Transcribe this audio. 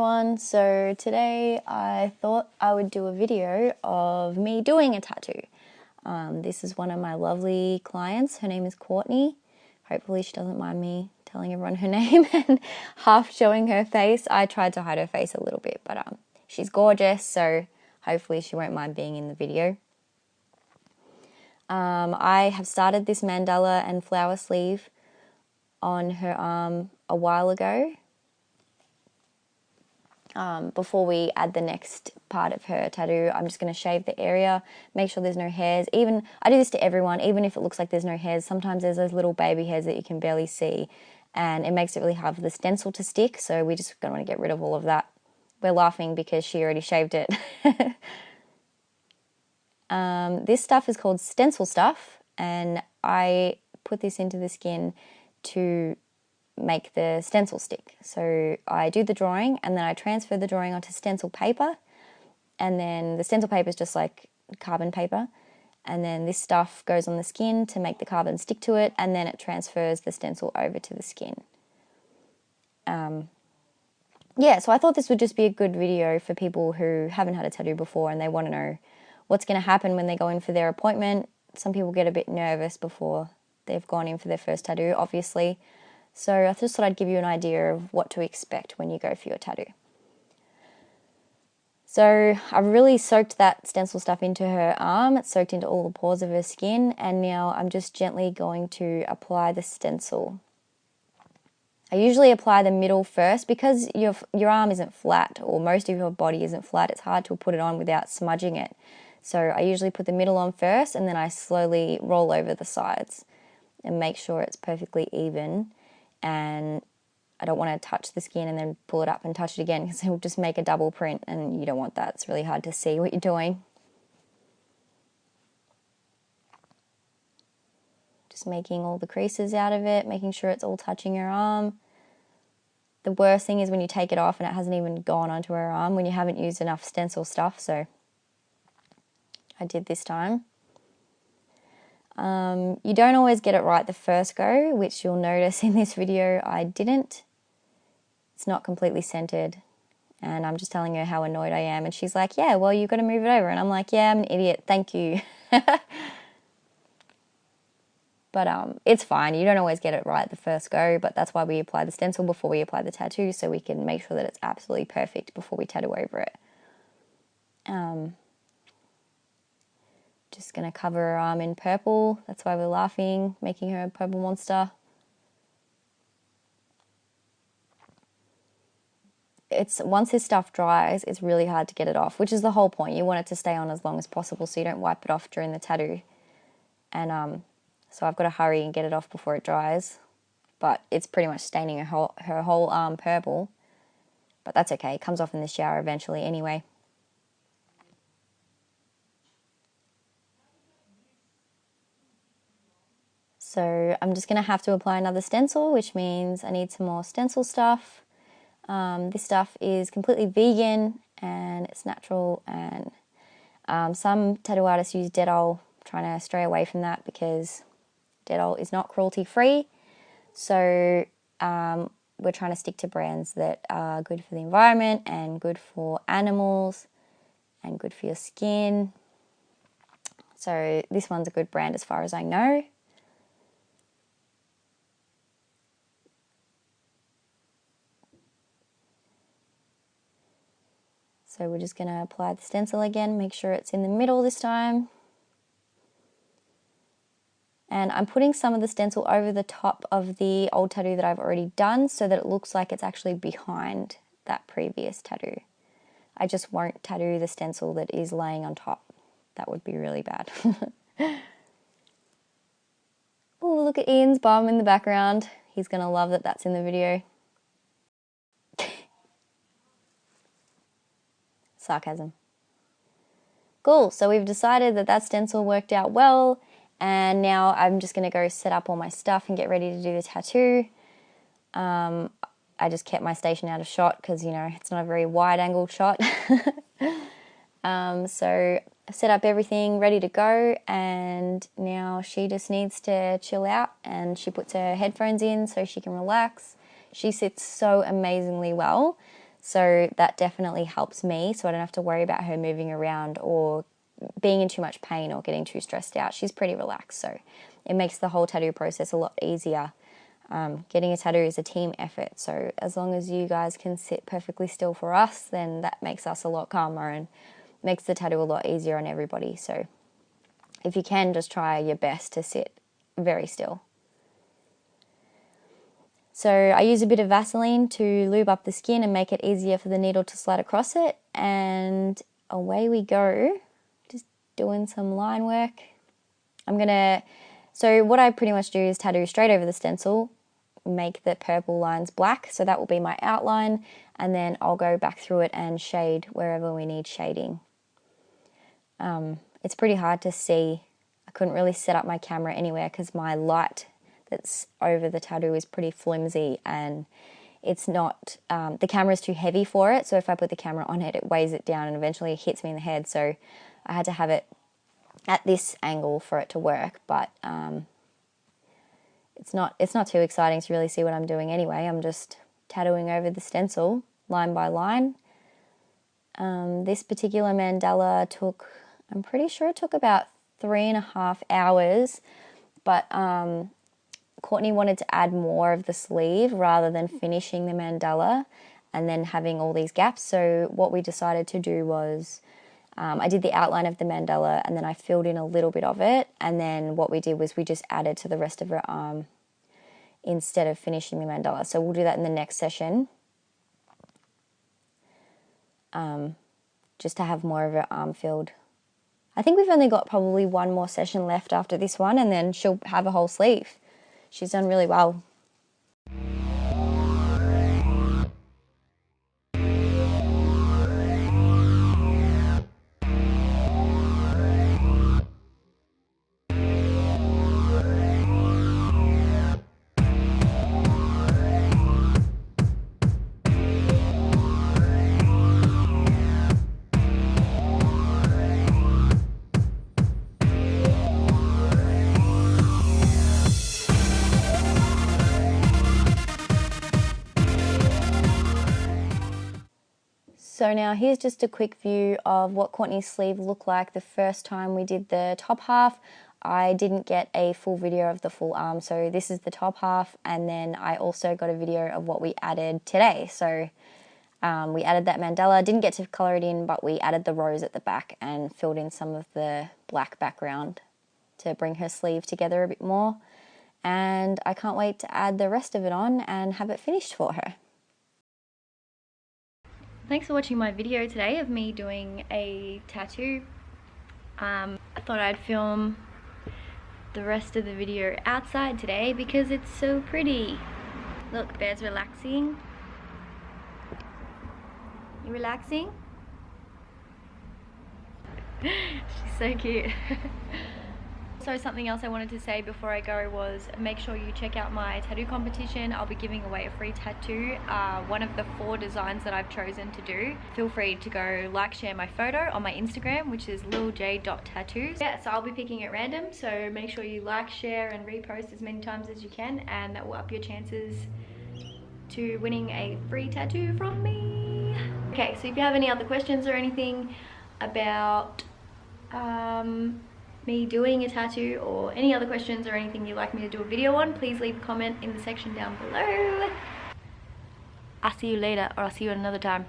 everyone. So today I thought I would do a video of me doing a tattoo. This is one of my lovely clients. Her name is Courtney. Hopefully she doesn't mind me telling everyone her name and half showing her face. I tried to hide her face a little bit, but she's gorgeous, so hopefully she won't mind being in the video. I have started this mandala and flower sleeve on her arm a while ago. Before we add the next part of her tattoo, I'm just going to shave the area, make sure there's no hairs. I do this to everyone, even if it looks like there's no hairs. Sometimes there's those little baby hairs that you can barely see, and it makes it really hard for the stencil to stick, so we just going to want to get rid of all of that. We're laughing because she already shaved it. This stuff is called Stencil Stuff, and I put this into the skin to make the stencil stick. So I do the drawing and then I transfer the drawing onto stencil paper, and then the stencil paper is just like carbon paper, and then this stuff goes on the skin to make the carbon stick to it, and then it transfers the stencil over to the skin. Yeah, so I thought this would just be a good video for people who haven't had a tattoo before and they want to know what's going to happen when they go in for their appointment. Some people get a bit nervous before they've gone in for their first tattoo, obviously. So I just thought I'd give you an idea of what to expect when you go for your tattoo. So I've really soaked that stencil stuff into her arm. It's soaked into all the pores of her skin, and now I'm just gently going to apply the stencil. I usually apply the middle first because your arm isn't flat, or most of your body isn't flat. It's hard to put it on without smudging it. So I usually put the middle on first, and then I slowly roll over the sides and make sure it's perfectly even. And I don't want to touch the skin and then pull it up and touch it again, because it will just make a double print, and you don't want that. It's really hard to see what you're doing. Just making all the creases out of it, making sure it's all touching your arm. The worst thing is when you take it off and it hasn't even gone onto her arm, when you haven't used enough stencil stuff, so I did this time. You don't always get it right the first go, which you'll notice in this video I didn't. It's not completely centered, and I'm just telling her how annoyed I am, and she's like, yeah, well, you've got to move it over, and I'm like, yeah, I'm an idiot, thank you. But it's fine. You don't always get it right the first go, but that's why we apply the stencil before we apply the tattoo, so we can make sure that it's absolutely perfect before we tattoo over it. Just going to cover her arm in purple. That's why we're laughing, making her a purple monster. Once this stuff dries, it's really hard to get it off, which is the whole point. You want it to stay on as long as possible so you don't wipe it off during the tattoo. And so I've got to hurry and get it off before it dries. But it's pretty much staining her whole arm purple. But that's okay. It comes off in the shower eventually anyway. So I'm just going to have to apply another stencil, which means I need some more stencil stuff. This stuff is completely vegan and it's natural, and some tattoo artists use Dettol. I'm trying to stray away from that because Dettol is not cruelty free. So we're trying to stick to brands that are good for the environment and good for animals and good for your skin. So this one's a good brand as far as I know. So we're just going to apply the stencil again, make sure it's in the middle this time. And I'm putting some of the stencil over the top of the old tattoo that I've already done so that it looks like it's actually behind that previous tattoo. I just won't tattoo the stencil that is laying on top. That would be really bad. Oh, look at Ian's bum in the background. He's going to love that that's in the video. Sarcasm. Cool, so we've decided that stencil worked out well, and now I'm just going to go set up all my stuff and get ready to do the tattoo. I just kept my station out of shot because, you know, it's not a very wide angle shot. So I've set up everything ready to go, and now she just needs to chill out, and she puts her headphones in so she can relax. She sits so amazingly well. So that definitely helps me, so I don't have to worry about her moving around or being in too much pain or getting too stressed out. She's pretty relaxed, so it makes the whole tattoo process a lot easier. Getting a tattoo is a team effort, so as long as you guys can sit perfectly still for us, then that makes us a lot calmer and makes the tattoo a lot easier on everybody. So if you can, just try your best to sit very still. So I use a bit of Vaseline to lube up the skin and make it easier for the needle to slide across it, and away we go. Just doing some line work. So what I pretty much do is tattoo straight over the stencil, make the purple lines black, so that will be my outline, and then I'll go back through it and shade wherever we need shading. It's pretty hard to see. I couldn't really set up my camera anywhere because my light that's over the tattoo is pretty flimsy, and it's not, the camera's too heavy for it, so if I put the camera on it, it weighs it down and eventually it hits me in the head, so I had to have it at this angle for it to work, but it's not too exciting to really see what I'm doing anyway. I'm just tattooing over the stencil line by line. This particular mandala took, I'm pretty sure it took about 3.5 hours, but Courtney wanted to add more of the sleeve rather than finishing the mandala and then having all these gaps. So what we decided to do was I did the outline of the mandala and then I filled in a little bit of it, and then what we did was we just added to the rest of her arm instead of finishing the mandala. So we'll do that in the next session, just to have more of her arm filled. I think we've only got probably one more session left after this one, and then she'll have a whole sleeve. She's done really well. So now here's just a quick view of what Courtney's sleeve looked like the first time we did the top half. I didn't get a full video of the full arm, so this is the top half, and then I also got a video of what we added today. So we added that mandala, didn't get to colour it in, but we added the rose at the back and filled in some of the black background to bring her sleeve together a bit more. And I can't wait to add the rest of it on and have it finished for her. Thanks for watching my video today of me doing a tattoo. I thought I'd film the rest of the video outside today because it's so pretty. Look, Bear's relaxing. You relaxing? She's so cute. So something else I wanted to say before I go was make sure you check out my tattoo competition. I'll be giving away a free tattoo, one of the 4 designs that I've chosen to do. Feel free to go like, share my photo on my Instagram, which is liljay.tattoos. Yeah, so I'll be picking at random, so make sure you like, share and repost as many times as you can, and that will up your chances to winning a free tattoo from me. Okay, so if you have any other questions or anything about me doing a tattoo, or any other questions or anything you'd like me to do a video on, please leave a comment in the section down below. I'll see you later, or I'll see you at another time.